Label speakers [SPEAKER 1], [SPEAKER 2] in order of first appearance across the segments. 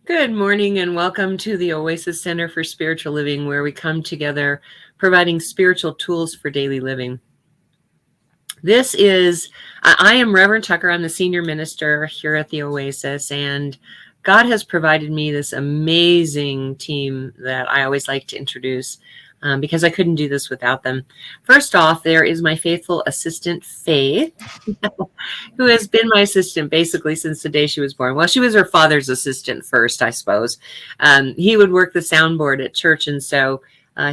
[SPEAKER 1] Good morning and welcome to the Oasis Center for Spiritual Living, where we come together providing spiritual tools for daily living. I am Reverend Tucker. I'm the senior minister here at the Oasis, and God has provided me this amazing team that I always like to introduce because I couldn't do this without them. First off, there is my faithful assistant, Faith, who has been my assistant basically since the day she was born. Well, she was her father's assistant first, I suppose. He would work the soundboard at church, and so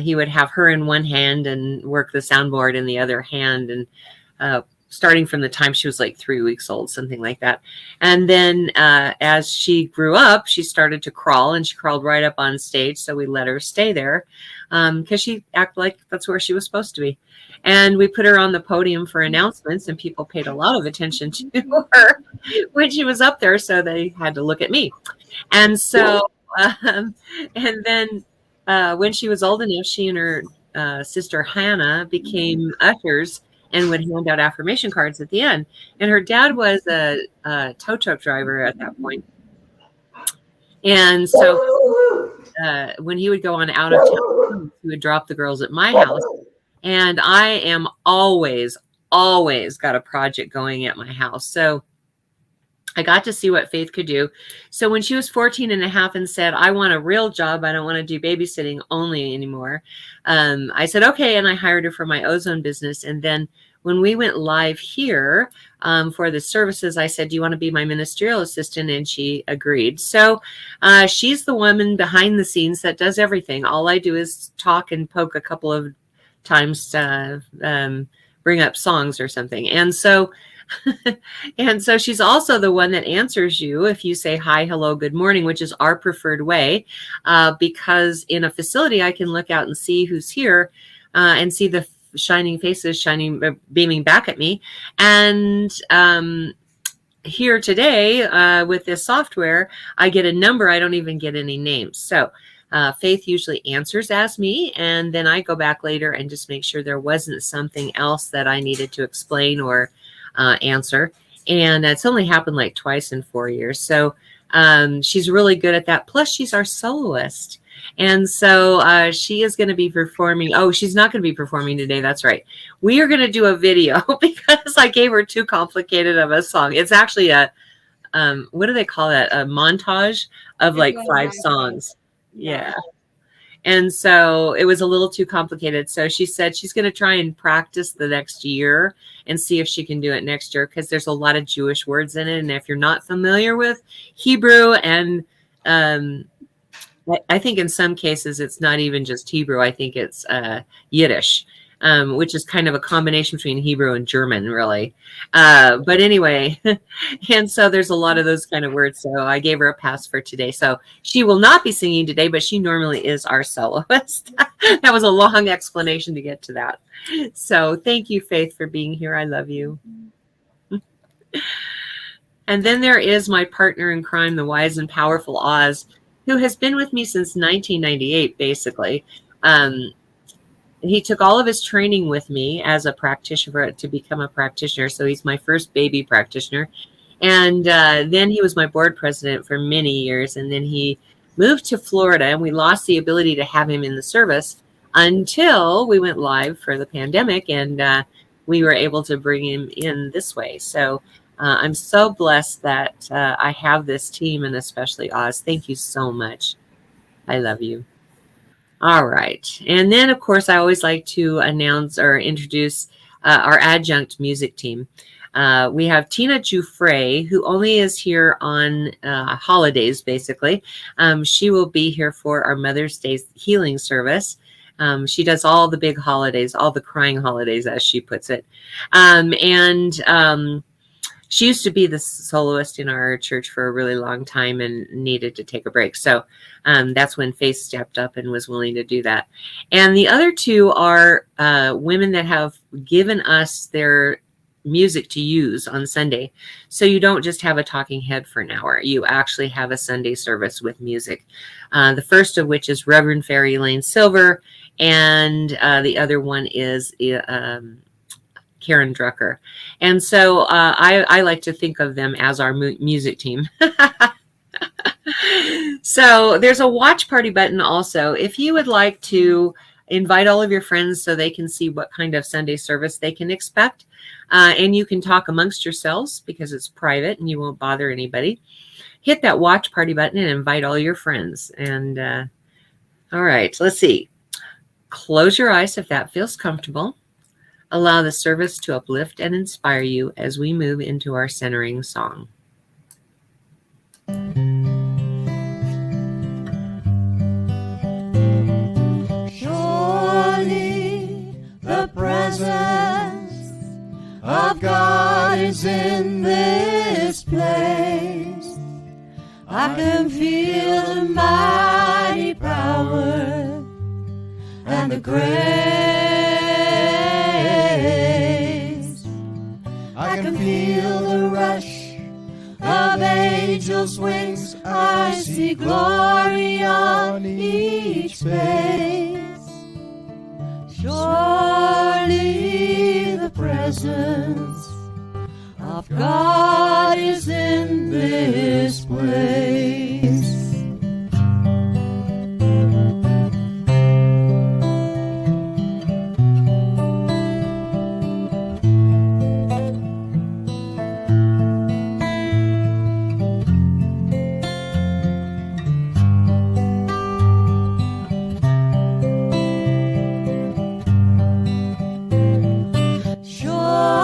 [SPEAKER 1] he would have her in one hand and work the soundboard in the other hand, and starting from the time she was like 3 weeks old, something like that. And then as she grew up, she started to crawl, and she crawled right up on stage. So we let her stay there because she acted like that's where she was supposed to be. And we put her on the podium for announcements, and people paid a lot of attention to her when she was up there. So they had to look at me. And so, and then when she was old enough, she and her sister Hannah became ushers and would hand out affirmation cards at the end. And her dad was a tow truck driver at that point. And so when he would go on out of town, he would drop the girls at my house. And I am always got a project going at my house. So I got to see what Faith could do. So when she was 14 and a half and said, I want a real job, I don't want to do babysitting only anymore, I said, okay. And I hired her for my ozone business. And then when we went live here for the services, I said, do you want to be my ministerial assistant? And she agreed. So she's the woman behind the scenes that does everything. All I do is talk and poke a couple of times to bring up songs or something. And so she's also the one that answers you if you say hi, hello, good morning, which is our preferred way, because in a facility, I can look out and see who's here and see the shining faces beaming back at me. And here today with this software, I get a number. I don't even get any names. So Faith usually answers as me, and then I go back later and just make sure there wasn't something else that I needed to explain or answer. And it's only happened like twice in 4 years. So she's really good at that. Plus, she's our soloist. And so she is going to be performing. Oh, she's not going to be performing today. That's right. We are going to do a video because I gave her too complicated of a song. It's actually a, what do they call that? A montage of like 5 songs. Yeah. And so it was a little too complicated. So she said she's going to try and practice the next year and see if she can do it next year, because there's a lot of Jewish words in it. And if you're not familiar with Hebrew, and I think in some cases it's not even just Hebrew. I think it's Yiddish, which is kind of a combination between Hebrew and German, really. But anyway, and so there's a lot of those kind of words. So I gave her a pass for today. So she will not be singing today, but she normally is our soloist. That was a long explanation to get to that. So thank you, Faith, for being here. I love you. And then there is my partner in crime, the wise and powerful Oz, who has been with me since 1998, basically. He took all of his training with me as a practitioner to become a practitioner. So he's my first baby practitioner. And then he was my board president for many years. And then he moved to Florida, and we lost the ability to have him in the service until we went live for the pandemic, and we were able to bring him in this way. So I'm so blessed that I have this team, and especially Oz. Thank you so much. I love you. All right. And then, of course, I always like to announce or introduce our adjunct music team. We have Tina Giuffre, who only is here on holidays, basically. She will be here for our Mother's Day healing service. She does all the big holidays, all the crying holidays, as she puts it. She used to be the soloist in our church for a really long time and needed to take a break. So that's when Faith stepped up and was willing to do that. And the other two are women that have given us their music to use on Sunday. So you don't just have a talking head for an hour. You actually have a Sunday service with music. The first of which is Reverend Fairy Lane Silver, and the other one is Karen Drucker. And so I like to think of them as our music team. So there's a watch party button also. If you would like to invite all of your friends so they can see what kind of Sunday service they can expect, and you can talk amongst yourselves because it's private and you won't bother anybody, hit that watch party button and invite all your friends. And all right, let's see. Close your eyes if that feels comfortable. Allow the service to uplift and inspire you as we move into our centering song.
[SPEAKER 2] Surely the presence of God is in this place. I can feel the mighty power and the grace. I can feel the rush of angels' wings. I see glory on each face. Surely the presence of God is in this place.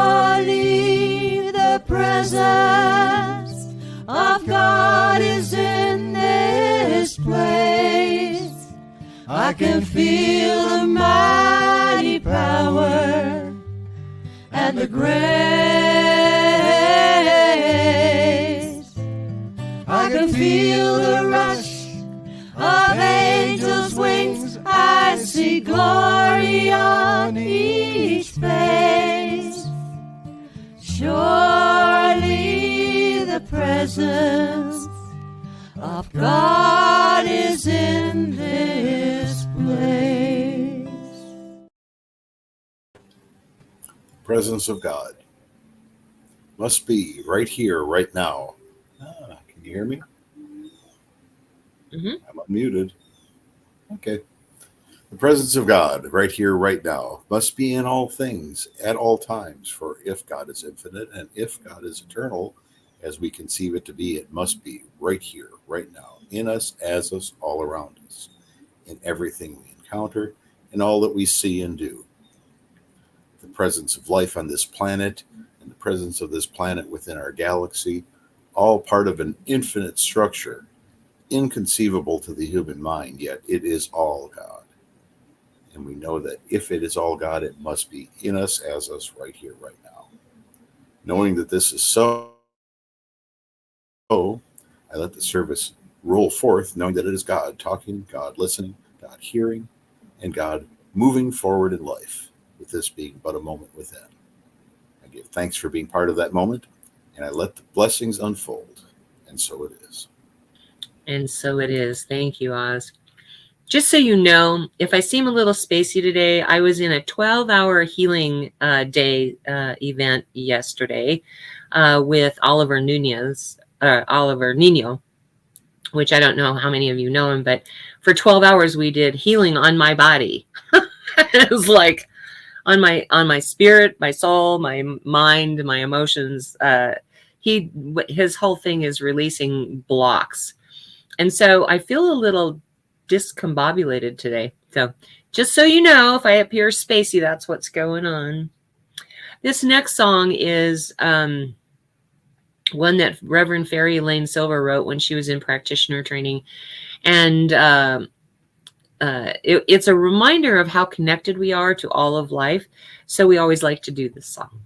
[SPEAKER 2] Surely the presence of God is in this place. I can feel the mighty power and the grace. I can feel the rush of angels' wings. I see glory on each face. Surely the presence of God is in this place.
[SPEAKER 3] Presence of God must be right here, right now. Can you hear me?
[SPEAKER 1] Mm-hmm.
[SPEAKER 3] I'm unmuted. Okay. The presence of God right here, right now must be in all things at all times. For if God is infinite and if God is eternal, as we conceive it to be, it must be right here, right now, in us, as us, all around us, in everything we encounter, in all that we see and do. The presence of life on this planet and the presence of this planet within our galaxy, all part of an infinite structure, inconceivable to the human mind, yet it is all God. And we know that if it is all God, it must be in us, as us, right here, right now. Knowing that this is so, I let the service roll forth, knowing that it is God talking, God listening, God hearing, and God moving forward in life, with this being but a moment within. I give thanks for being part of that moment, and I let the blessings unfold. And so it is.
[SPEAKER 1] And so it is. Thank you, Oz. Just so you know, if I seem a little spacey today, I was in a 12-hour healing day event yesterday with Oliver Nino, which I don't know how many of you know him, but for 12 hours we did healing on my body. It was like on my spirit, my soul, my mind, my emotions. His whole thing is releasing blocks. And so I feel a little discombobulated today. So just so you know, if I appear spacey, that's what's going on. This next song is one that Reverend Fairy Elaine Silver wrote when she was in practitioner training. And it's a reminder of how connected we are to all of life. So we always like to do this song.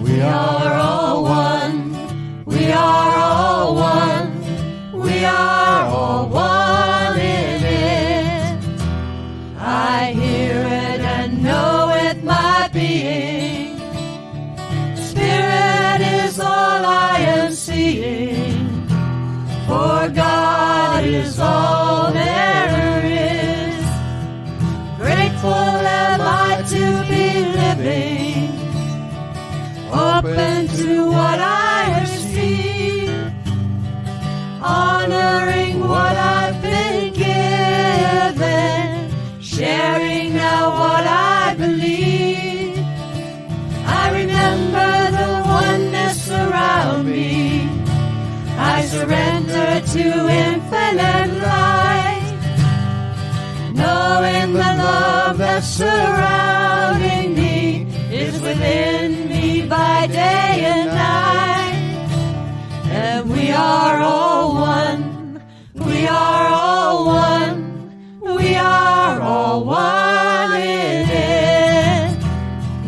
[SPEAKER 2] We are all one. We are all one. We are all one in it. I hear it and know it, my being. Spirit is all I am seeing. For God is all there is. Grateful open to what I have seen, honoring what I've been given, sharing now what I believe. I remember the oneness around me. I surrender to infinite light, knowing the love that's surrounding me is within me by day and night. And we are all one, we are all one, we are all one in it.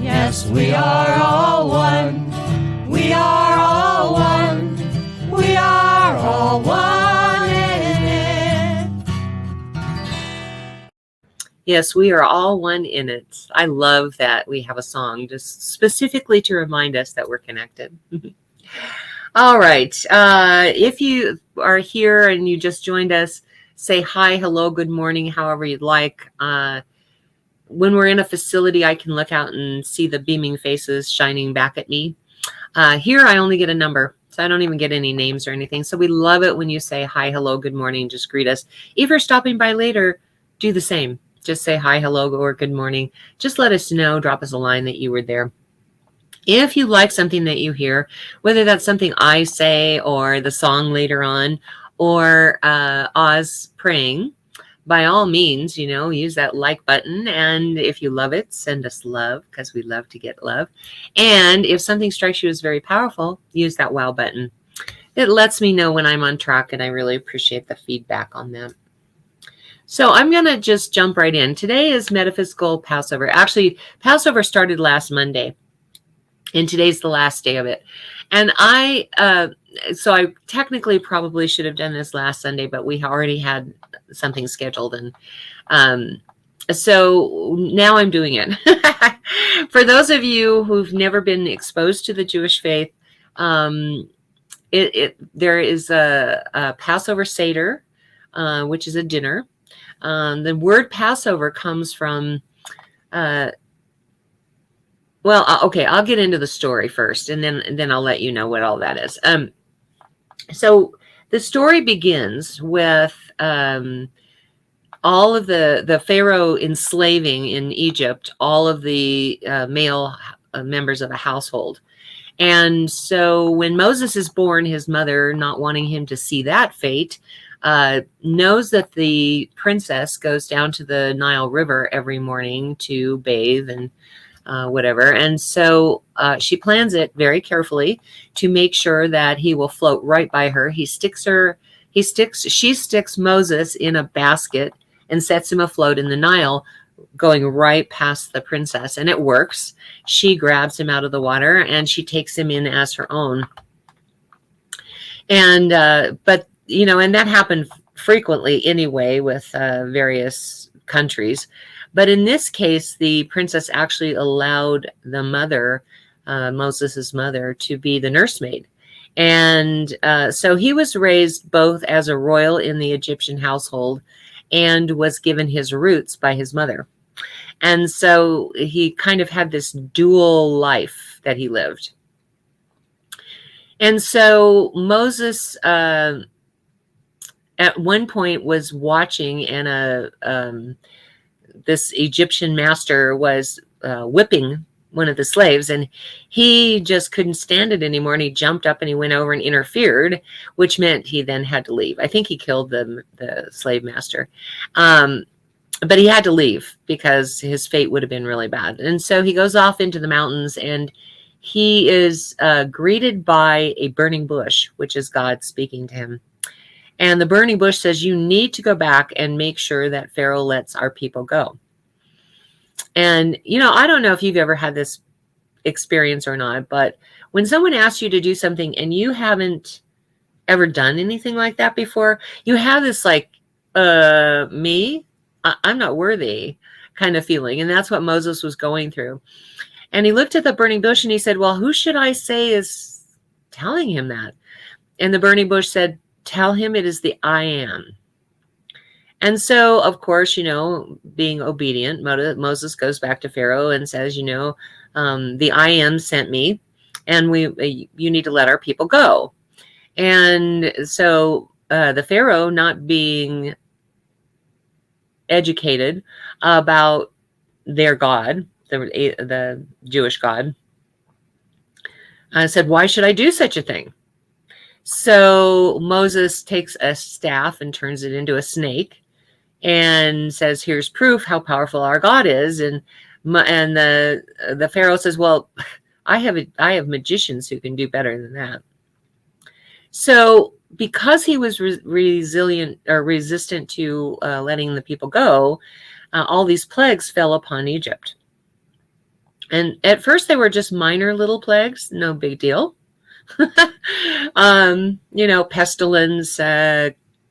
[SPEAKER 2] Yes, we are all one, we are all one, we are all one in it.
[SPEAKER 1] Yes, we are all one in it. I love that we have a song just specifically to remind us that we're connected. All right. If you are here and you just joined us, say hi, hello, good morning, however you'd like. When we're in a facility, I can look out and see the beaming faces shining back at me. Here, I only get a number, so I don't even get any names or anything. So we love it when you say hi, hello, good morning, just greet us. If you're stopping by later, do the same. Just say hi, hello, or good morning. Just let us know, drop us a line that you were there. If you like something that you hear, whether that's something I say or the song later on or Oz praying, by all means, use that like button. And if you love it, send us love, because we love to get love. And if something strikes you as very powerful, use that wow button. It lets me know when I'm on track, and I really appreciate the feedback on that. So I'm going to just jump right in. Today is Metaphysical Passover. Actually, Passover started last Monday, and today's the last day of it. And I technically probably should have done this last Sunday, but we already had something scheduled. And so now I'm doing it. For those of you who've never been exposed to the Jewish faith, there is a Passover Seder, which is a dinner. The word Passover comes from, okay, I'll get into the story first, and then I'll let you know what all that is. So the story begins with all of the Pharaoh enslaving in Egypt all of the male members of a household. And so when Moses is born, his mother, not wanting him to see that fate, knows that the princess goes down to the Nile River every morning to bathe and whatever. And so she plans it very carefully to make sure that he will float right by her. She sticks Moses in a basket and sets him afloat in the Nile, going right past the princess. And it works. She grabs him out of the water and she takes him in as her own. And, and that happened frequently anyway with various countries. But in this case, the princess actually allowed the mother, Moses' mother, to be the nursemaid. And so he was raised both as a royal in the Egyptian household and was given his roots by his mother. And so he kind of had this dual life that he lived. And so Moses at one point was watching, and this Egyptian master was whipping one of the slaves, and he just couldn't stand it anymore. And he jumped up and he went over and interfered, which meant he then had to leave. I think he killed the slave master. But he had to leave because his fate would have been really bad. And so he goes off into the mountains, and he is greeted by a burning bush, which is God speaking to him. And the burning bush says, you need to go back and make sure that Pharaoh lets our people go. And, I don't know if you've ever had this experience or not, but when someone asks you to do something and you haven't ever done anything like that before, you have this like, me? I'm not worthy kind of feeling. And that's what Moses was going through. And he looked at the burning bush and he said, well, who should I say is telling him that? And the burning bush said, tell him it is the I am. And so, of course, being obedient, Moses goes back to Pharaoh and says, the I am sent me. and you need to let our people go. And so the Pharaoh, not being educated about their God, the Jewish God, said, why should I do such a thing? So Moses takes a staff and turns it into a snake and says, here's proof how powerful our God is. And the Pharaoh says, well, I have magicians who can do better than that. So because he was resistant to letting the people go, all these plagues fell upon Egypt. And at first they were just minor little plagues, no big deal. Pestilence,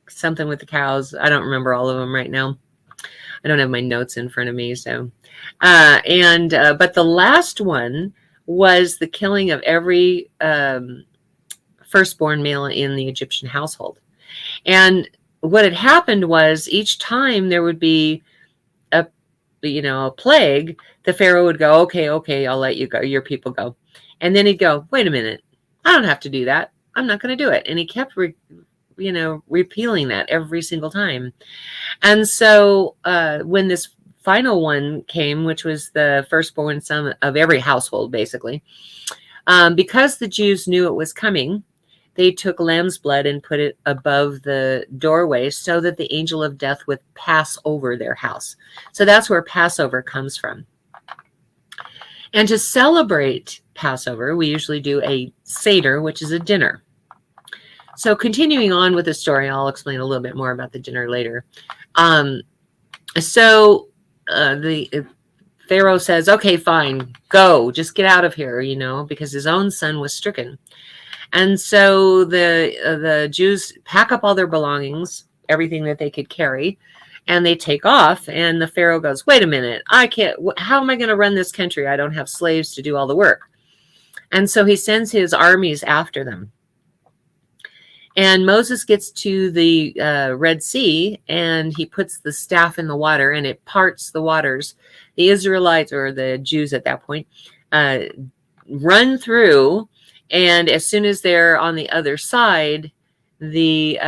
[SPEAKER 1] something with the cows. I don't remember all of them right now. I don't have my notes in front of me. So, but the last one was the killing of every firstborn male in the Egyptian household. And what had happened was each time there would be a plague, the Pharaoh would go, okay, I'll let you go, your people go. And then he'd go, wait a minute, I don't have to do that. I'm not going to do it. And he kept, repealing that every single time. And so when this final one came, which was the firstborn son of every household, basically, because the Jews knew it was coming, they took lamb's blood and put it above the doorway so that the angel of death would pass over their house. So that's where Passover comes from. And to celebrate Passover, we usually do a Seder, which is a dinner. So continuing on with the story, I'll explain a little bit more about the dinner later. The Pharaoh says, okay, fine, go, just get out of here, because his own son was stricken. And so the Jews pack up all their belongings, everything that they could carry, and they take off. And the Pharaoh goes, wait a minute, I can't, how am I going to run this country? I don't have slaves to do all the work. And so he sends his armies after them. And Moses gets to the Red Sea, and he puts the staff in the water, and it parts the waters. The Israelites, or the Jews at that point, run through, and as soon as they're on the other side, the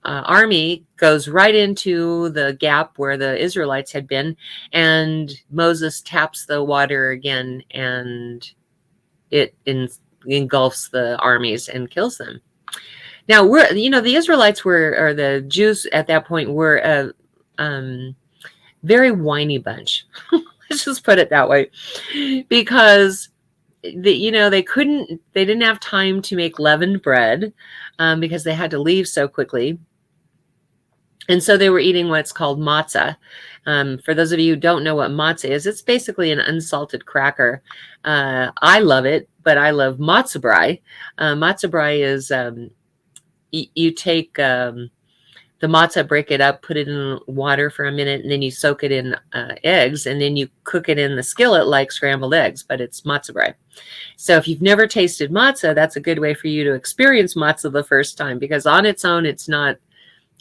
[SPEAKER 1] army goes right into the gap where the Israelites had been, and Moses taps the water again, and it engulfs the armies and kills them. Now, the Israelites or the Jews at that point were a very whiny bunch. Let's just put it that way, because they didn't have time to make leavened bread because they had to leave so quickly. And so they were eating what's called matzah. For those of you who don't know what matzah is, it's basically an unsalted cracker. I love it, but I love matzah brai. Matzah brai is you take the matzah, break it up, put it in water for a minute, and then you soak it in eggs, and then you cook it in the skillet like scrambled eggs, but it's matzah brai. So if you've never tasted matzah, that's a good way for you to experience matzah the first time, because on its own, it's not,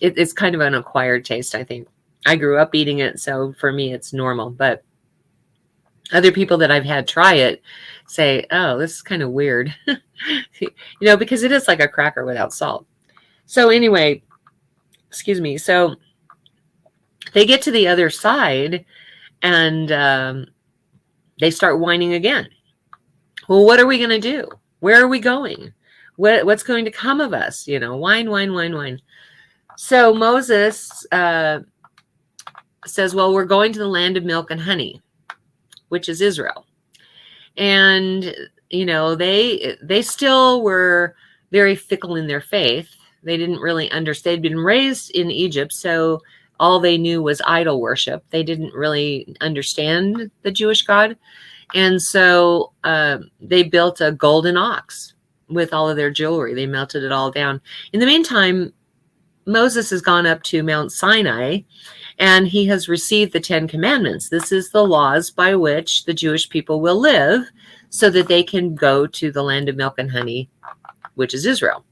[SPEAKER 1] it's kind of an acquired taste, I think. I grew up eating it, so for me, it's normal. But other people that I've had try it say, oh, this is kind of weird, because it is like a cracker without salt. So anyway, excuse me. So they get to the other side, and they start whining again. Well, what are we going to do? Where are we going? What's going to come of us? Whine, whine, whine, whine. So Moses says, well, we're going to the land of milk and honey, which is Israel. And, they still were very fickle in their faith. They didn't really understand. They'd been raised in Egypt, so all they knew was idol worship. They didn't really understand the Jewish God. And so they built a golden ox with all of their jewelry. They melted it all down. In the meantime, Moses has gone up to Mount Sinai, and he has received the 10 Commandments. This is the laws by which the Jewish people will live so that they can go to the land of milk and honey, which is Israel.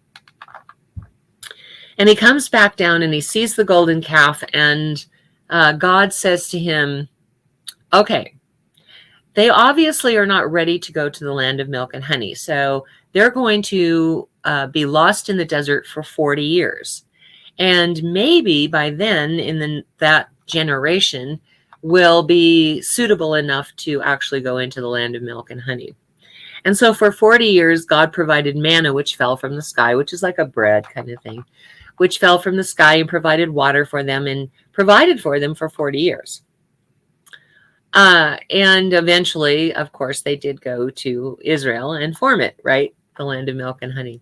[SPEAKER 1] And he comes back down and he sees the golden calf, and God says to him, okay, they obviously are not ready to go to the land of milk and honey. So they're going to be lost in the desert for 40 years. And maybe by then, that generation will be suitable enough to actually go into the land of milk and honey. And so for 40 years, God provided manna, which fell from the sky, which is like a bread kind of thing, which fell from the sky and provided water for them and provided for them for 40 years. And eventually, of course, they did go to Israel and form it, right? The land of milk and honey.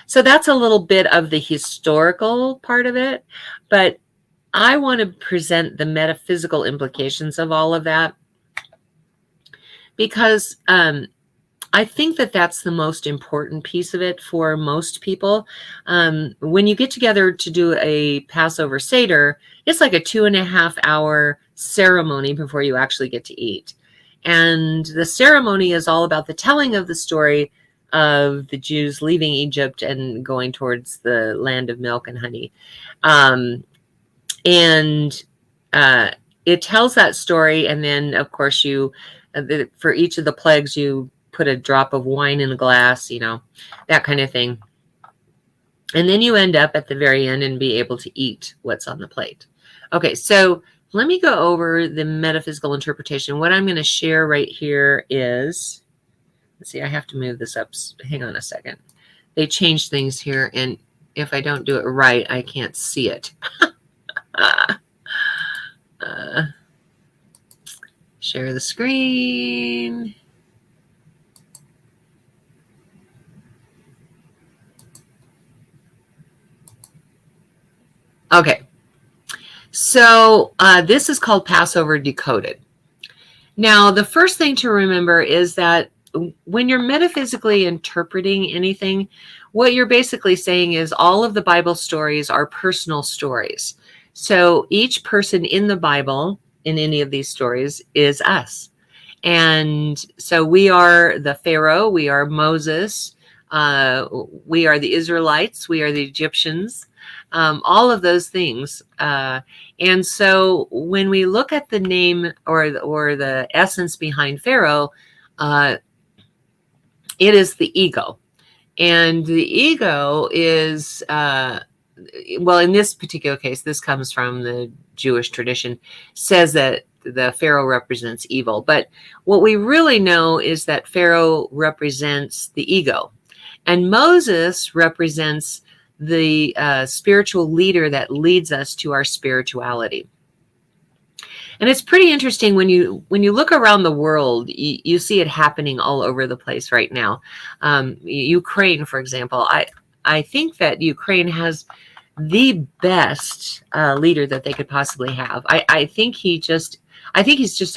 [SPEAKER 1] So that's a little bit of the historical part of it. But I want to present the metaphysical implications of all of that, because I think that that's the most important piece of it for most people. When you get together to do a Passover Seder, it's like a 2.5 hour ceremony before you actually get to eat. And the ceremony is all about the telling of the story of the Jews leaving Egypt and going towards the land of milk and honey. And it tells that story. And then, of course, for each of the plagues, you put a drop of wine in a glass, that kind of thing. And then you end up at the very end and be able to eat what's on the plate. Okay, so let me go over the metaphysical interpretation. What I'm going to share right here is, let's see, I have to move this up. Hang on a second. They changed things here, and if I don't do it right, I can't see it. Share the screen. Okay, so this is called Passover Decoded. Now, the first thing to remember is that when you're metaphysically interpreting anything, what you're basically saying is all of the Bible stories are personal stories. So each person in the Bible, in any of these stories, is us. And so we are the Pharaoh, we are Moses, we are the Israelites, we are the Egyptians, all of those things. And so when we look at the name or the essence behind Pharaoh, it is the ego. And the ego is, well, in this particular case, this comes from the Jewish tradition, says that the Pharaoh represents evil. But what we really know is that Pharaoh represents the ego. And Moses represents the spiritual leader that leads us to our spirituality. And it's pretty interesting when you look around the world, you see it happening all over the place right now. Ukraine, for example, I think that Ukraine has the best leader that they could possibly have. I think he's just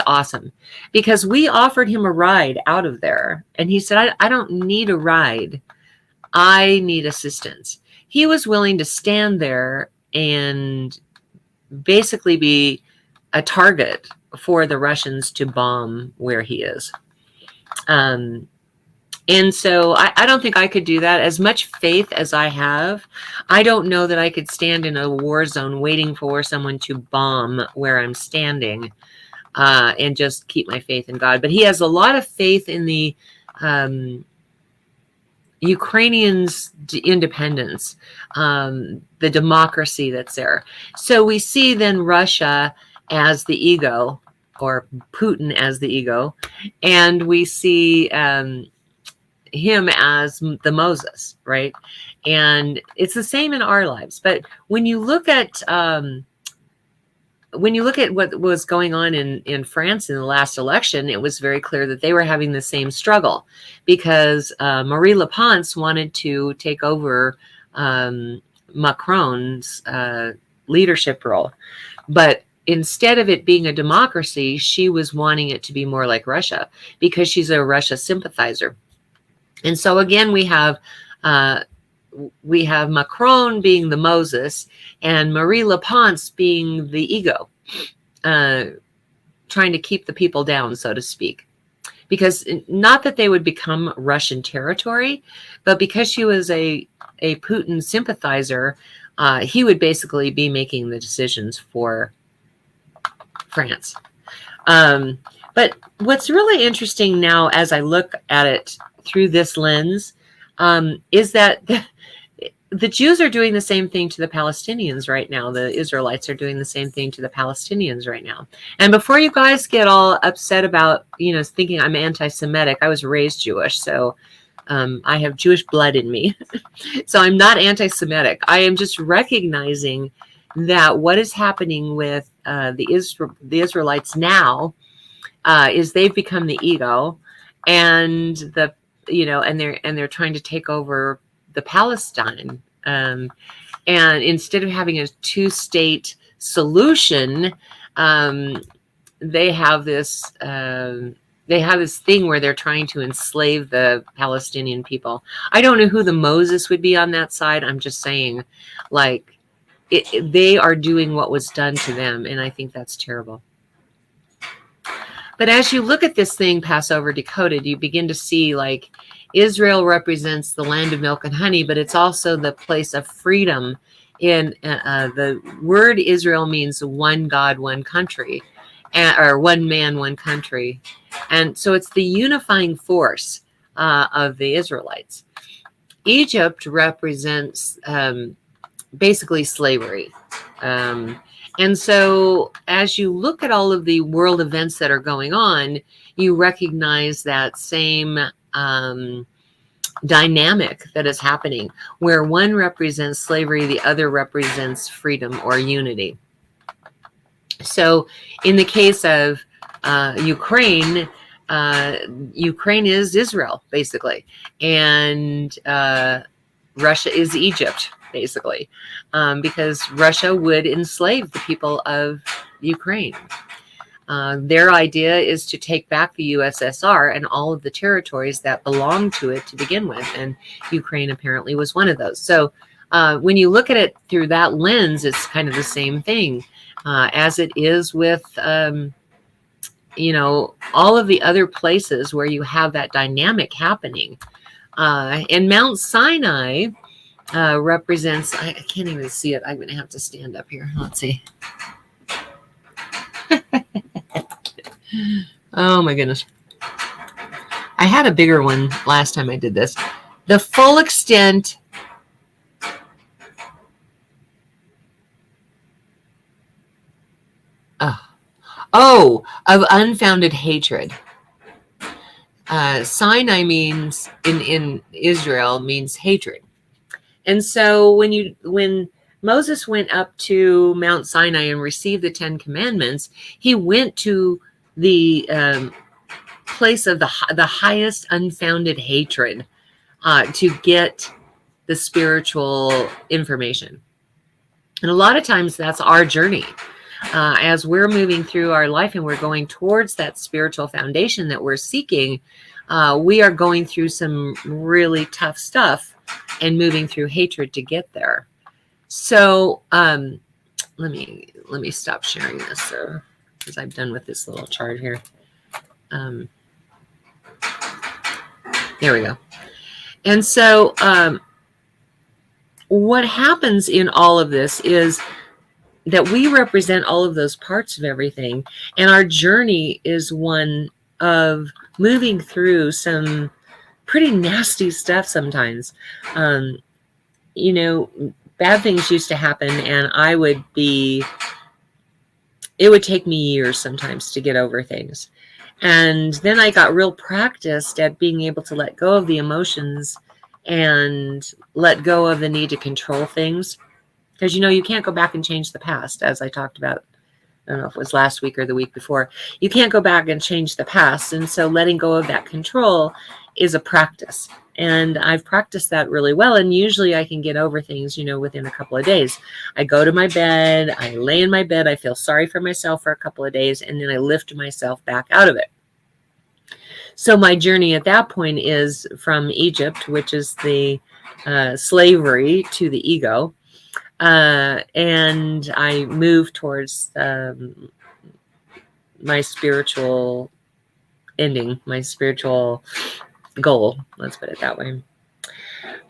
[SPEAKER 1] awesome, because we offered him a ride out of there, and he said, I don't need a ride. I need assistance. He was willing to stand there and basically be a target for the Russians to bomb where he is. And so I don't think I could do that. As much faith as I have, I don't know that I could stand in a war zone waiting for someone to bomb where I'm standing and just keep my faith in God. But he has a lot of faith in the Ukrainians' independence, the democracy that's there. So we see then Russia as the ego, or Putin as the ego, and we see him as the Moses, right? And it's the same in our lives. But when you look at what was going on in France in the last election, it was very clear that they were having the same struggle, because Marie Le Pen wanted to take over Macron's leadership role. But instead of it being a democracy, she was wanting it to be more like Russia, because she's a Russia sympathizer. And so again, we have Macron being the Moses and Marie Le Pen being the ego, trying to keep the people down, so to speak. Because not that they would become Russian territory, but because she was a Putin sympathizer, he would basically be making the decisions for France. But what's really interesting now, as I look at it through this lens, is that the Jews are doing the same thing to the Palestinians right now. The Israelites are doing the same thing to the Palestinians right now. And before you guys get all upset about, thinking I'm anti-Semitic, I was raised Jewish, so I have Jewish blood in me. So I'm not anti-Semitic. I am just recognizing that what is happening with the Israelites now is they've become the ego, and they're trying to take over the Palestine. And instead of having a two-state solution, they have this thing where they're trying to enslave the Palestinian people. I don't know who the Moses would be on that side. I'm just saying, like, they are doing what was done to them, and I think that's terrible. But as you look at this thing, Passover Decoded, you begin to see, like, Israel represents the land of milk and honey, but it's also the place of freedom. In the word Israel means one God, one country, or one man, one country. And so it's the unifying force of the Israelites. Egypt represents basically slavery. And so as you look at all of the world events that are going on, you recognize that same dynamic that is happening, where one represents slavery, the other represents freedom or unity. So in the case of Ukraine, Ukraine is Israel, basically, and Russia is Egypt, basically, because Russia would enslave the people of Ukraine. Their idea is to take back the USSR and all of the territories that belonged to it to begin with, and Ukraine apparently was one of those. So when you look at it through that lens, it's kind of the same thing, as it is with all of the other places where you have that dynamic happening. And Mount Sinai represents, I can't even see it. I'm going to have to stand up here. Let's see. Oh my goodness. I had a bigger one last time I did this. The full extent of unfounded hatred. Sinai means in Israel means hatred. And so when Moses went up to Mount Sinai and received the 10 Commandments, he went to the place of the highest unfounded hatred to get the spiritual information. And a lot of times that's our journey. As we're moving through our life and we're going towards that spiritual foundation that we're seeking, we are going through some really tough stuff and moving through hatred to get there. So let me stop sharing this because I'm done with this little chart here. There we go. And so what happens in all of this is that we represent all of those parts of everything, and our journey is one of moving through some pretty nasty stuff sometimes. Bad things used to happen, and it would take me years sometimes to get over things. And then I got real practiced at being able to let go of the emotions and let go of the need to control things. Because, you can't go back and change the past, as I talked about. I don't know if it was last week or the week before. You can't go back and change the past. And so letting go of that control is a practice. And I've practiced that really well. And usually I can get over things, within a couple of days. I go to my bed, I lay in my bed, I feel sorry for myself for a couple of days, and then I lift myself back out of it. So my journey at that point is from Egypt, which is the slavery, to the ego. And I move towards my spiritual ending, my spiritual goal. Let's put it that way.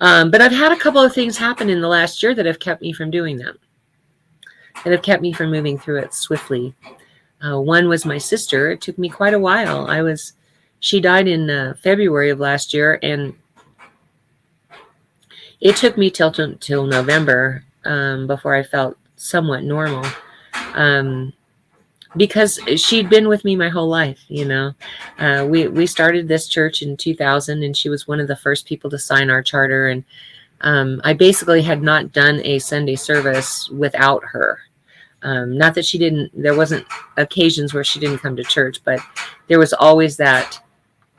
[SPEAKER 1] But I've had a couple of things happen in the last year that have kept me from doing that have kept me from moving through it swiftly. One was my sister. It took me quite a while. She died in February of last year, and it took me till November before I felt somewhat normal. Because she'd been with me my whole life, we started this church in 2000, and she was one of the first people to sign our charter. And I basically had not done a Sunday service without her. Not that there wasn't occasions where she didn't come to church, but there was always that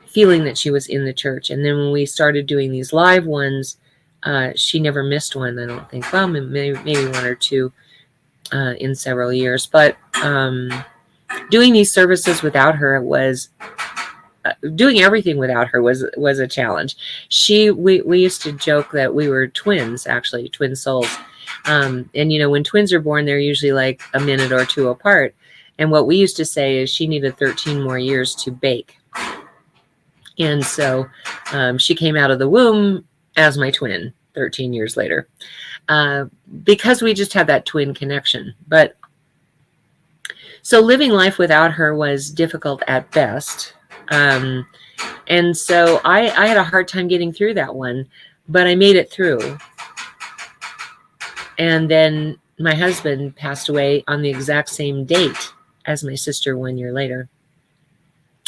[SPEAKER 1] feeling that she was in the church. And then when we started doing these live ones, she never missed one, I don't think. Well, maybe one or two in several years. But doing these services without her doing everything without her was a challenge. We used to joke that we were twins, actually, twin souls. And when twins are born, they're usually like a minute or two apart. And what we used to say is she needed 13 more years to bake. And so she came out of the womb as my twin 13 years later, because we just had that twin connection. But so living life without her was difficult at best. And so I had a hard time getting through that one, but I made it through. And then my husband passed away on the exact same date as my sister 1 year later.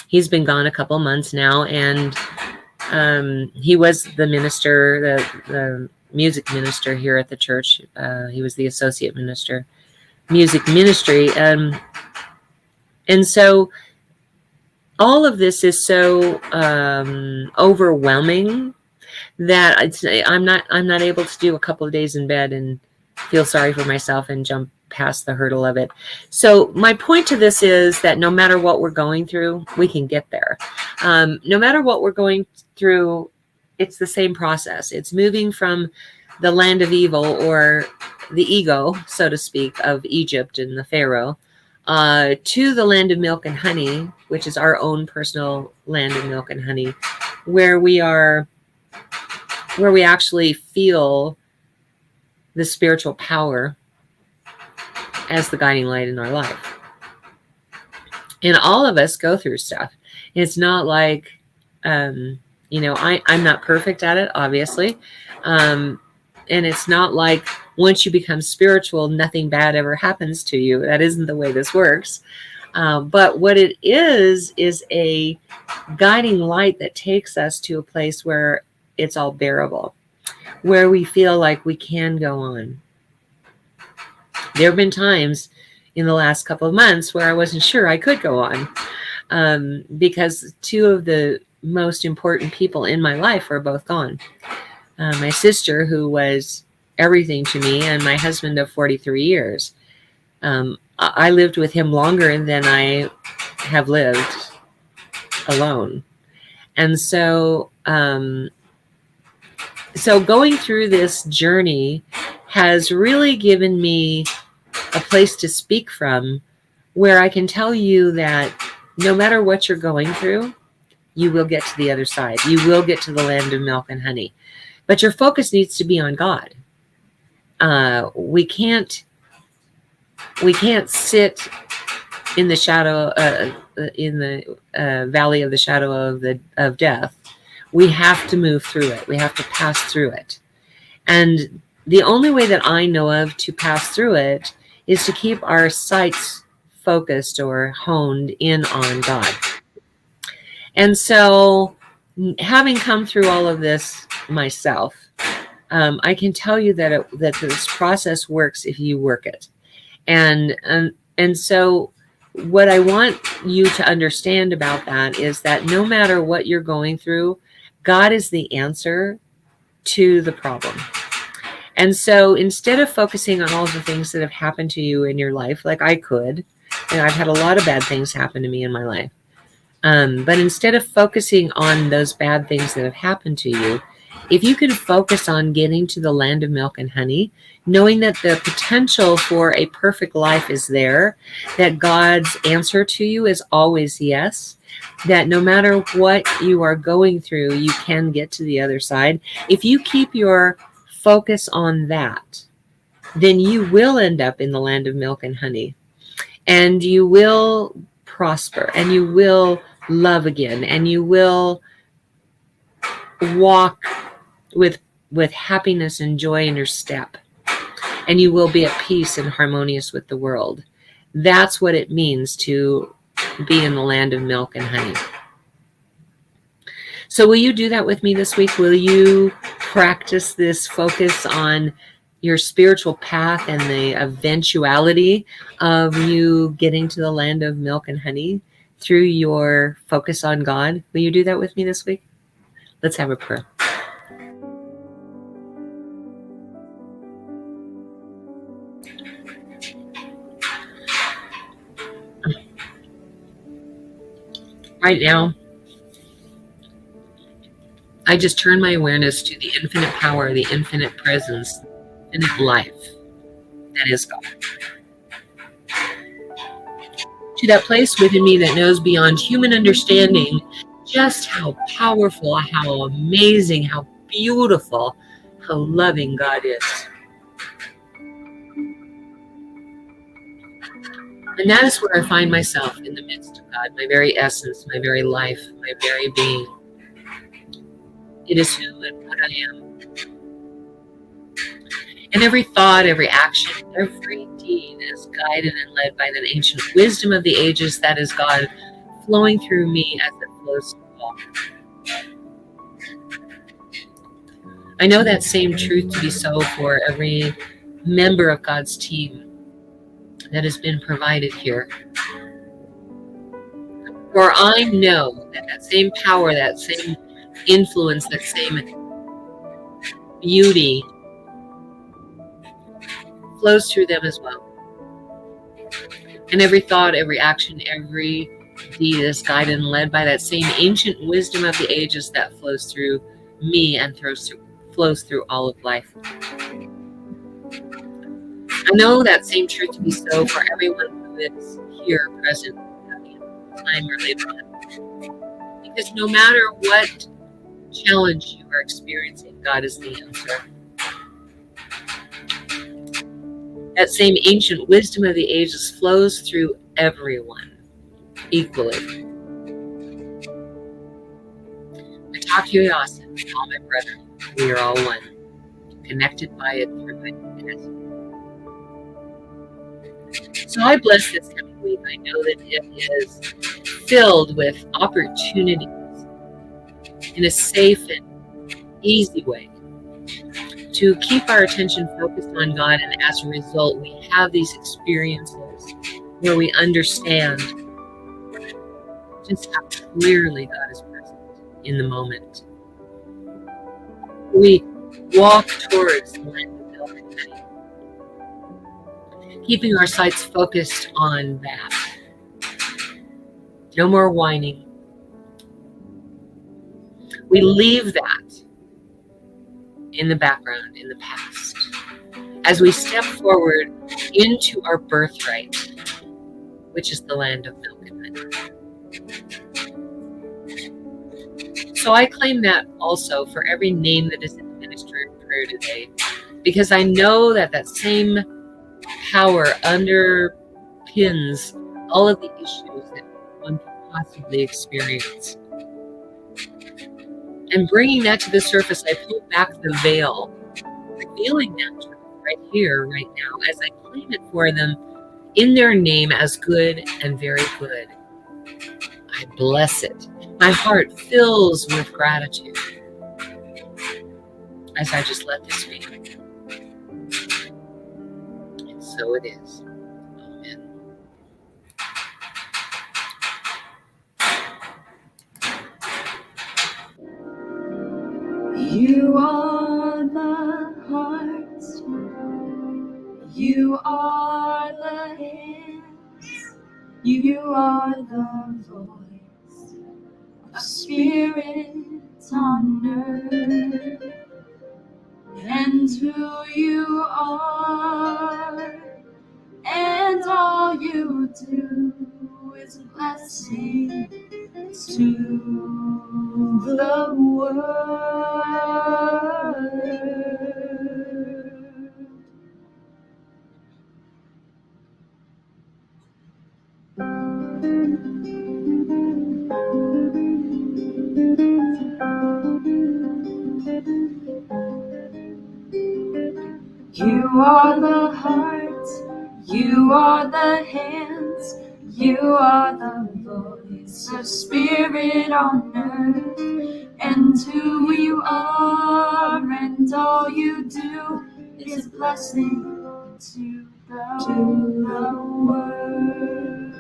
[SPEAKER 1] He's been gone a couple months now, and he was the minister, the music minister here at the church. He was the associate minister, music ministry. And so all of this is so overwhelming that I'm not able to do a couple of days in bed and feel sorry for myself and jump past the hurdle of it. So my point to this is that no matter what we're going through, we can get there. No matter what we're going through, it's the same process. It's moving from the land of evil, or the ego, so to speak, of Egypt and the Pharaoh, to the land of milk and honey, which is our own personal land of milk and honey, where we actually feel the spiritual power as the guiding light in our life. And all of us go through stuff. It's not like, I'm not perfect at it, obviously. And it's not like once you become spiritual, nothing bad ever happens to you. That isn't the way this works. But what it is a guiding light that takes us to a place where it's all bearable, where we feel like we can go on. There have been times in the last couple of months where I wasn't sure I could go on, because two of the most important people in my life are both gone. My sister, who was everything to me, and my husband of 43 years. I lived with him longer than I have lived alone. And so, going through this journey has really given me a place to speak from, where I can tell you that no matter what you're going through, you will get to the other side. You will get to the land of milk and honey. But your focus needs to be on God. We can't sit in the shadow, in the valley of the shadow of death. We have to move through it. We have to pass through it. And the only way that I know of to pass through it is to keep our sights focused or honed in on God. And so, having come through all of this myself, I can tell you that this process works if you work it. And so what I want you to understand about that is that no matter what you're going through, God is the answer to the problem. And so instead of focusing on all the things that have happened to you in your life, like I could, and I've had a lot of bad things happen to me in my life, but instead of focusing on those bad things that have happened to you, if you can focus on getting to the land of milk and honey, knowing that the potential for a perfect life is there, that God's answer to you is always yes, that no matter what you are going through, you can get to the other side. If you keep your focus on that, then you will end up in the land of milk and honey. and you will prosper, and you will love again, and you will walk with happiness and joy in your step, and you will be at peace and harmonious with the world. That's what it means to be in the land of milk and honey. So will you do that with me this week? Will you practice this focus on your spiritual path and the eventuality of you getting to the land of milk and honey through your focus on God? Will you do that with me this week? Let's have a prayer. Right now, I just turn my awareness to the infinite power, the infinite presence, infinite life that is God. To that place within me that knows beyond human understanding just how powerful, how amazing, how beautiful, how loving God is. And that is where I find myself, in the midst of God, my very essence, my very life, my very being. It is who and what I am. And every thought, every action, every deed is guided and led by that ancient wisdom of the ages that is God, flowing through me as it flows through all. I know that same truth to be so for every member of God's team that has been provided here. For I know that that same power, that same influence, that same beauty flows through them as well. And every thought, every action, every deed is guided and led by that same ancient wisdom of the ages that flows through me and flows through all of life. I know that same truth to be so for everyone who is here present at time or later on. Because no matter what challenge you are experiencing, God is the answer. That same ancient wisdom of the ages flows through everyone equally. Metaphysical, all my brethren, we are all one, connected by it through it. So I bless this coming week. I know that it is filled with opportunities in a safe and easy way to keep our attention focused on God, and as a result, we have these experiences where we understand just how clearly God is present in the moment. We walk towards the land of milk and honey, keeping our sights focused on that. No more whining. We leave that in the background, in the past, as we step forward into our birthright, which is the land of milk and honey. So I claim that also for every name that is in the ministry of prayer today, because I know that that same power underpins all of the issues that one can possibly experience. And bringing that to the surface, I pull back the veil, revealing that truth right here, right now, as I claim it for them in their name as good and very good. I bless it. My heart fills with gratitude as I just let this be. And so it is. Amen.
[SPEAKER 2] You are the heart, you are the hands, you are the voice of spirit on earth, and who you are, and all you do is a blessing to the world. are the heart, you are the hands, you are the voice of spirit on earth. And who you are and all you do is a blessing to the world.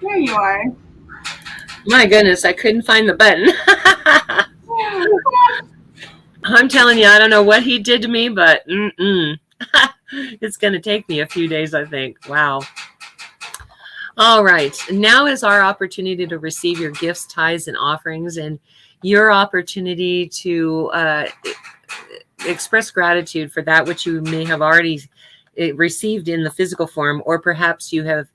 [SPEAKER 2] There you are.
[SPEAKER 1] My goodness, I couldn't find the button. I'm telling you, I don't know what he did to me, but it's going to take me a few days, I think. Wow. All right. Now is our opportunity to receive your gifts, tithes, and offerings, and your opportunity to express gratitude for that which you may have already received in the physical form, or perhaps you have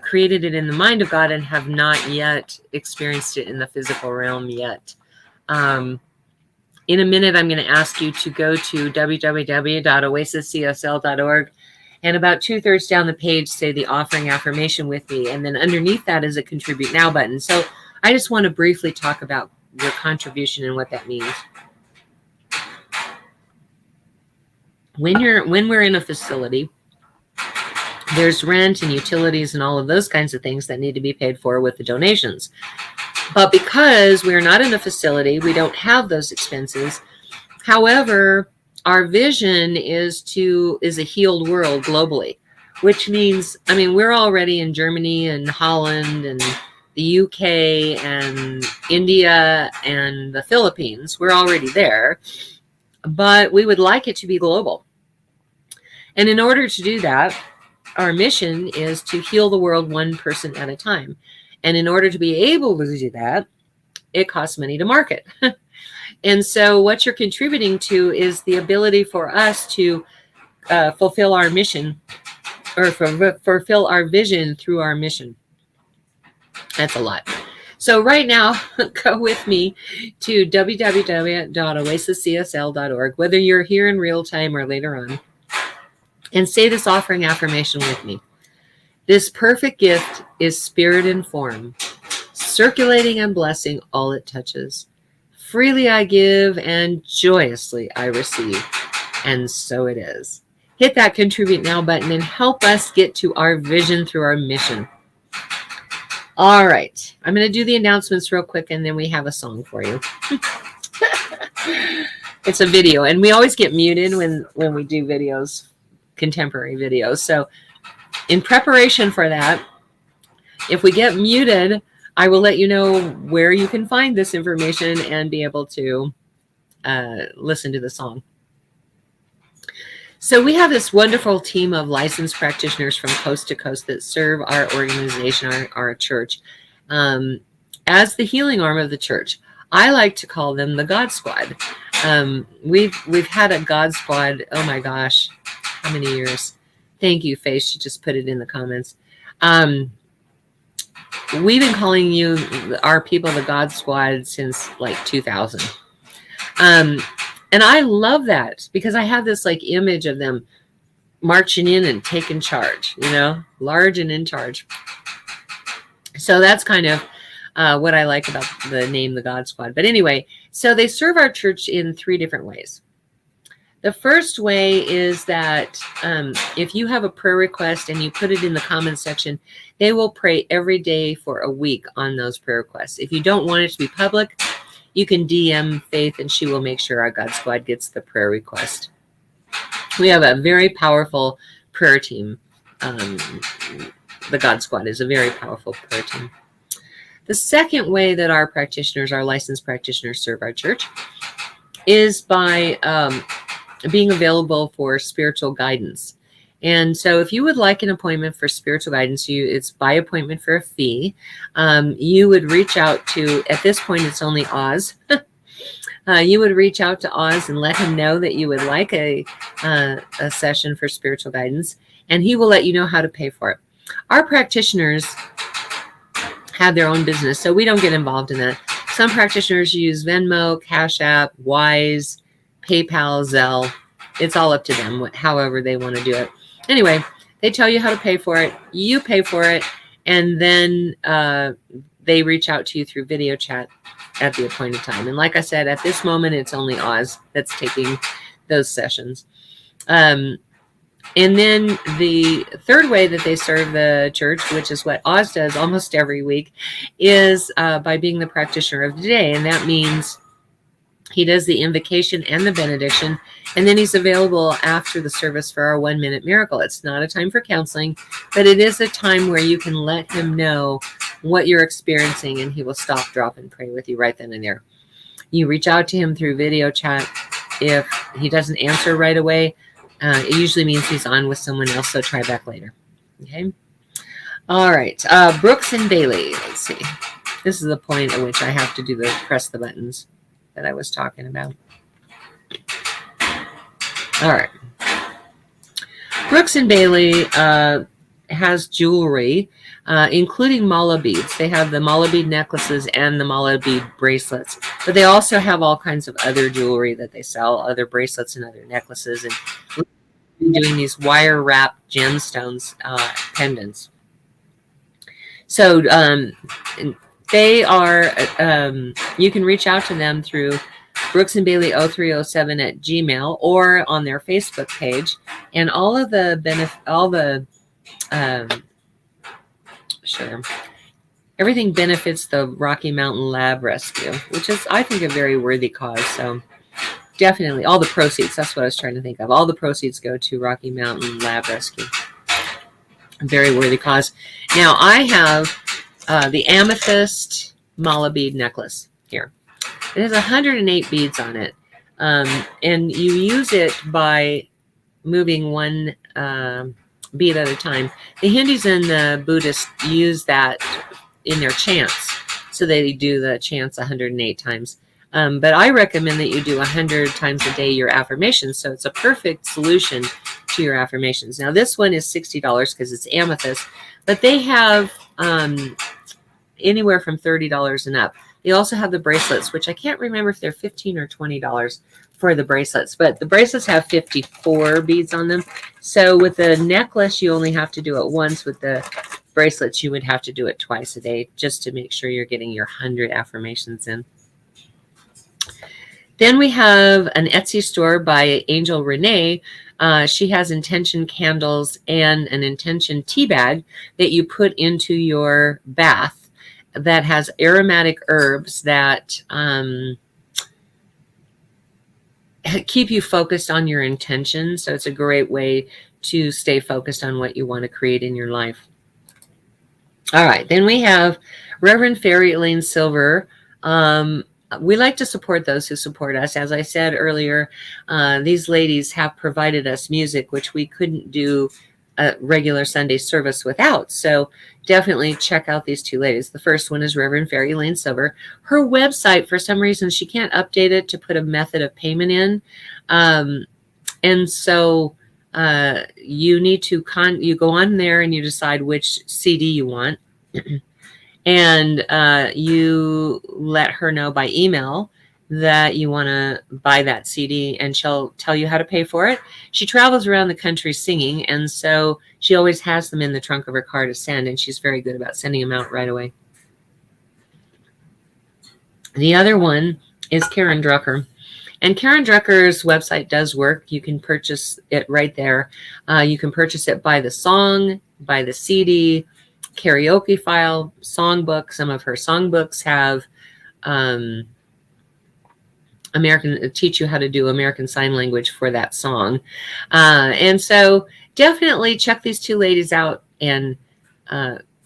[SPEAKER 1] created it in the mind of God and have not yet experienced it in the physical realm yet. In a minute, I'm going to ask you to go to www.oasiscsl.org, and about 2/3 down the page, say the offering affirmation with me. And then underneath that is a Contribute Now button. So I just want to briefly talk about your contribution and what that means. When we're in a facility, there's rent and utilities and all of those kinds of things that need to be paid for with the donations. But because we're not in a facility, we don't have those expenses. However, our vision is a healed world globally, which means, I mean, we're already in Germany and Holland and the UK and India and the Philippines. We're already there, but we would like it to be global. And in order to do that, our mission is to heal the world one person at a time. And in order to be able to do that, it costs money to market. And so what you're contributing to is the ability for us to fulfill our mission, or fulfill our vision through our mission. That's a lot. So right now, go with me to www.oasiscsl.org, whether you're here in real time or later on, and say this offering affirmation with me. This perfect gift is spirit in form, circulating and blessing all it touches. Freely I give and joyously I receive. And so it is. Hit that Contribute Now button and help us get to our vision through our mission. All right. I'm going to do the announcements real quick, and then we have a song for you. It's a video, and we always get muted when we do videos, contemporary videos. So in preparation for that, if we get muted, I will let you know where you can find this information and be able to listen to the song. So we have this wonderful team of licensed practitioners from coast to coast that serve our organization, our church, as the healing arm of the church. I like to call them the God Squad. We've had a God Squad, oh my gosh, how many years? Thank you, Faith. She just put it in the comments. We've been calling our people the God Squad since like 2000. And I love that because I have this like image of them marching in and taking charge, large and in charge. So that's kind of what I like about the name, the God Squad. But anyway, so they serve our church in 3 different ways. The first way is that if you have a prayer request and you put it in the comments section, they will pray every day for a week on those prayer requests. If you don't want it to be public, you can DM Faith and she will make sure our God Squad gets the prayer request. We have a very powerful prayer team. The God Squad is a very powerful prayer team. The second way that our licensed practitioners serve our church is by being available for spiritual guidance. And so if you would like an appointment for spiritual guidance, it's by appointment for a fee. You would reach out to, at this point, it's only Oz. You would reach out to Oz and let him know that you would like a session for spiritual guidance, and he will let you know how to pay for it. Our practitioners have their own business, so we don't get involved in that. Some practitioners use Venmo, Cash App, Wise, PayPal, Zelle. It's all up to them, however they want to do it. Anyway, they tell you how to pay for it. You pay for it, and then they reach out to you through video chat at the appointed time. And like I said, at this moment, it's only Oz that's taking those sessions. And then the third way that they serve the church, which is what Oz does almost every week, is by being the practitioner of the day. And that means he does the invocation and the benediction, and then he's available after the service for our 1 minute miracle. It's not a time for counseling, but it is a time where you can let him know what you're experiencing, and he will stop, drop, and pray with you right then and there. You reach out to him through video chat. If he doesn't answer right away, it usually means he's on with someone else, so try back later. Okay. All right. Brooks and Bailey. Let's see. This is the point at which I have to do the press the buttons that I was talking about. All right. Brooks and Bailey has jewelry, including mala beads. They have the mala bead necklaces and the mala bead bracelets, but they also have all kinds of other jewelry that they sell, other bracelets and other necklaces, and doing these wire wrapped gemstones pendants. So they are, you can reach out to them through Brooks and Bailey 0307 at Gmail or on their Facebook page, and all of the everything benefits the Rocky Mountain Lab Rescue, which is, I think, a very worthy cause. So definitely all the proceeds, that's what I was trying to think of. All the proceeds go to Rocky Mountain Lab Rescue. A very worthy cause. Now I have the amethyst mala bead necklace here. It has 108 beads on it. And you use it by moving one bead at a time. The Hindus and the Buddhists use that in their chants. So they do the chants 108 times. But I recommend that you do 100 times a day your affirmations. So it's a perfect solution to your affirmations. Now this one is $60 because it's amethyst, but they have anywhere from $30 and up. They also have the bracelets, which I can't remember if they're $15 or $20 for the bracelets, but the bracelets have 54 beads on them. So with the necklace, you only have to do it once. With the bracelets, you would have to do it twice a day just to make sure you're getting your 100 affirmations in. Then we have an Etsy store by Angel Renee. She has intention candles and an intention tea bag that you put into your bath that has aromatic herbs that keep you focused on your intention. So it's a great way to stay focused on what you want to create in your life. All right. Then we have Reverend Fairy Elaine Silver. We like to support those who support us. As I said earlier, these ladies have provided us music, which we couldn't do a regular Sunday service without. So definitely check out these two ladies. The first one is Reverend Fairy Lane Silver. Her website, for some reason, she can't update it to put a method of payment in. And so you need to you go on there and you decide which CD you want. And you let her know by email that you want to buy that CD, and she'll tell you how to pay for it. She travels around the country singing, and so she always has them in the trunk of her car to send, and she's very good about sending them out right away. The other one is Karen Drucker. And Karen Drucker's website does work. You can purchase it right there. You can purchase it by the song, by the CD, karaoke file, songbook. Some of her songbooks have teach you how to do American Sign Language for that song. And so definitely check these two ladies out. And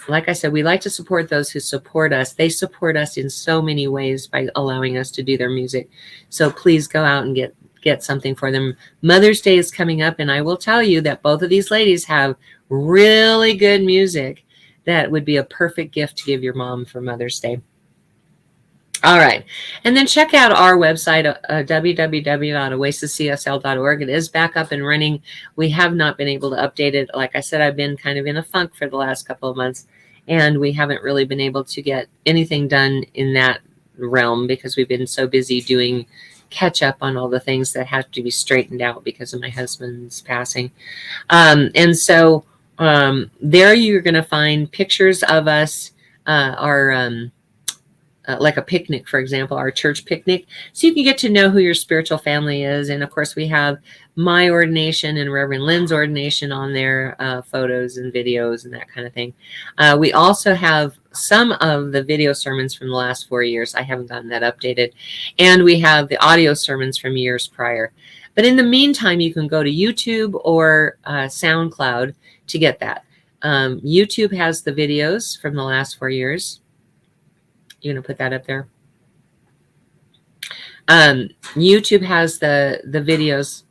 [SPEAKER 1] like I said, we like to support those who support us. They support us in so many ways by allowing us to do their music. So please go out and get something for them. Mother's Day is coming up, and I will tell you that both of these ladies have really good music that would be a perfect gift to give your mom for Mother's Day. All right. And then check out our website, www.oasiscsl.org. It is back up and running. We have not been able to update it. Like I said, I've been kind of in a funk for the last couple of months, and we haven't really been able to get anything done in that realm because we've been so busy doing catch up on all the things that have to be straightened out because of my husband's passing. And so There you're going to find pictures of us, like a picnic, for example, our church picnic. So you can get to know who your spiritual family is. And of course, we have my ordination and Reverend Lynn's ordination on there, photos and videos and that kind of thing. We also have some of the video sermons from the last 4 years. I haven't gotten that updated. And we have the audio sermons from years prior. But in the meantime, you can go to YouTube or SoundCloud to get that. YouTube has the videos from the last 4 years. You're going to put that up there. YouTube has the videos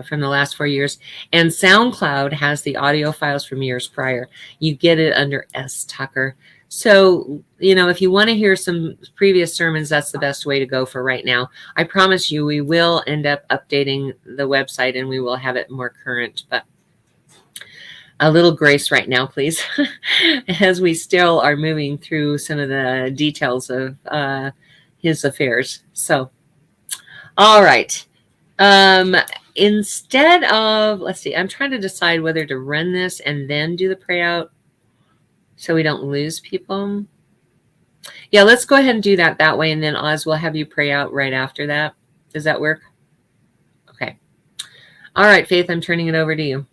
[SPEAKER 1] from the last 4 years, and SoundCloud has the audio files from years prior. You get it under S. Tucker. So, if you want to hear some previous sermons, that's the best way to go for right now. I promise you, we will end up updating the website and we will have it more current, but a little grace right now, please, as we still are moving through some of the details of his affairs. So, all right. Instead of, let's see, I'm trying to decide whether to run this and then do the pray out so we don't lose people. Yeah, let's go ahead and do that way, and then Oz will have you pray out right after that. Does that work? Okay. All right, Faith, I'm turning it over to you.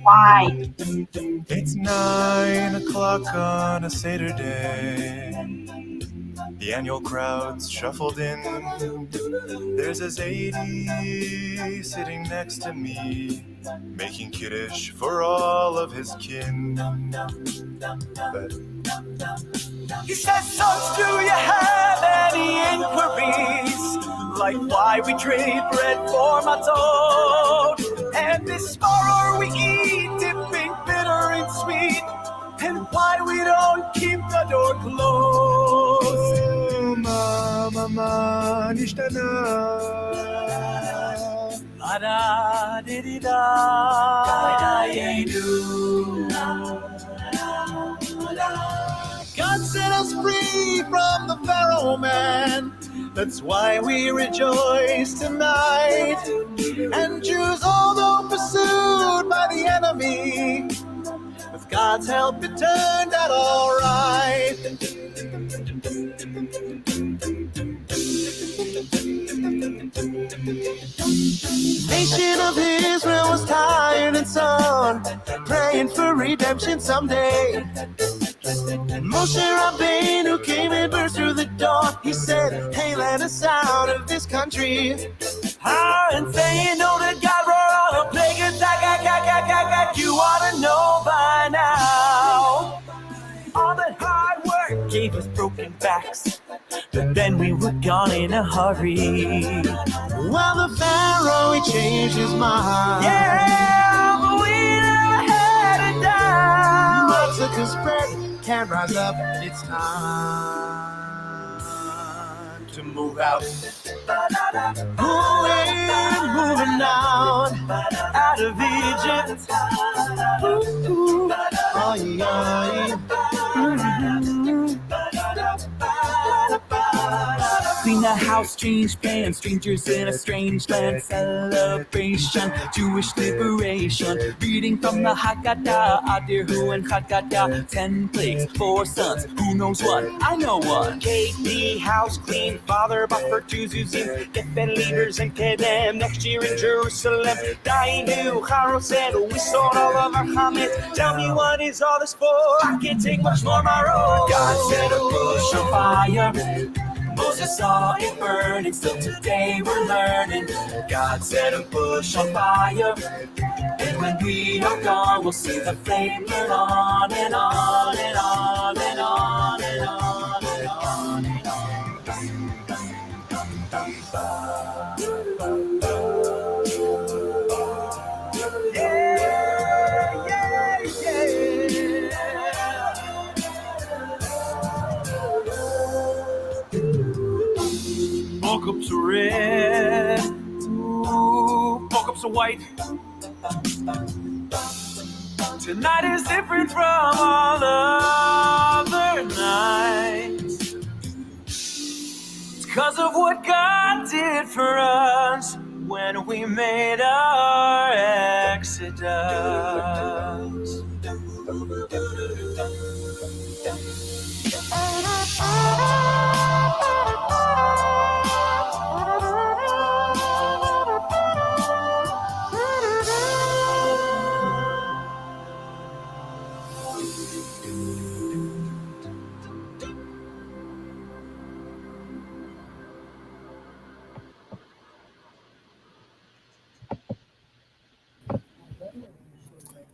[SPEAKER 2] Why?
[SPEAKER 4] It's 9 o'clock on a Saturday. The annual crowd's shuffled in. There's a Zadie sitting next to me, making kiddush for all of his kin. But he says, sons, do you have any inquiries? Like why we trade bread for matzot, and this sorrow we eat, dipping bitter and sweet, and why we don't keep the door closed. Mama, nishtana. Ada didida. God set us free from the Pharaoh man. That's why we rejoice tonight. And Jews, although pursued by the enemy, with God's help it turned out all right. Nation of Israel was tired and sown, praying for redemption someday. And Moshe Rabbeinu came and burst through the door. He said, hey, let us out of this country. And saying no to God, roar all the plague attack. You ought to know by now. All that hard work gave us broken backs, but then we were gone in a hurry. Well, the Pharaoh, he changed his mind. Yeah, but we never had it down. But took his bread, can't rise up, it's time to move out. Moving out of Egypt. Ooh, oh, yeah. Clean the house, change plans, strangers in a strange land, celebration, Jewish liberation, reading from the Haggadah, Adirhu and Haggadah, 10 plagues, 4 sons, who knows what, I know one. KP, house clean, father buffer to Zuzim, Geffen leaders and Kedem, next year in Jerusalem, Dainu, Charo said, we sold all of our chametz, tell me what is all this for, I can't take much more my road. God set a bush on fire, Moses saw it burning, still today we're learning. God set a bush on fire, and when we are gone, we'll see the flame burn on and on and on and on and on and on and on. Yeah. Woke up to red, cups of white. Tonight is different from all other nights. It's 'cause of what God did for us when we made our exodus.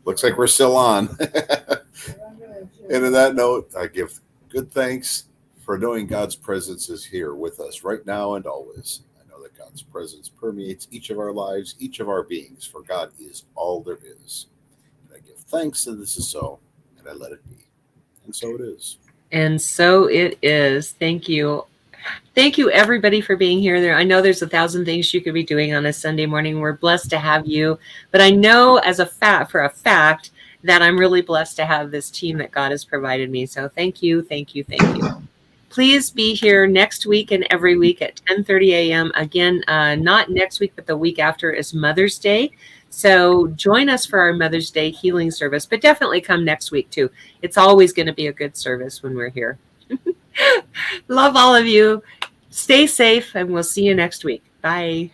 [SPEAKER 3] Looks like we're still on. And on that note, I give good thanks for knowing God's presence is here with us right now and always. I know that God's presence permeates each of our lives, each of our beings, for God is all there is. And I give thanks that this is so, and I let it be. And so it is.
[SPEAKER 1] And so it is. Thank you. Thank you, everybody, for being here. I know there's 1,000 things you could be doing on a Sunday morning. We're blessed to have you. But I know for a fact that I'm really blessed to have this team that God has provided me. So thank you, thank you, thank you. Please be here next week and every week at 10:30 a.m. Again, not next week, but the week after is Mother's Day. So join us for our Mother's Day healing service, but definitely come next week too. It's always going to be a good service when we're here. Love all of you. Stay safe, and we'll see you next week. Bye.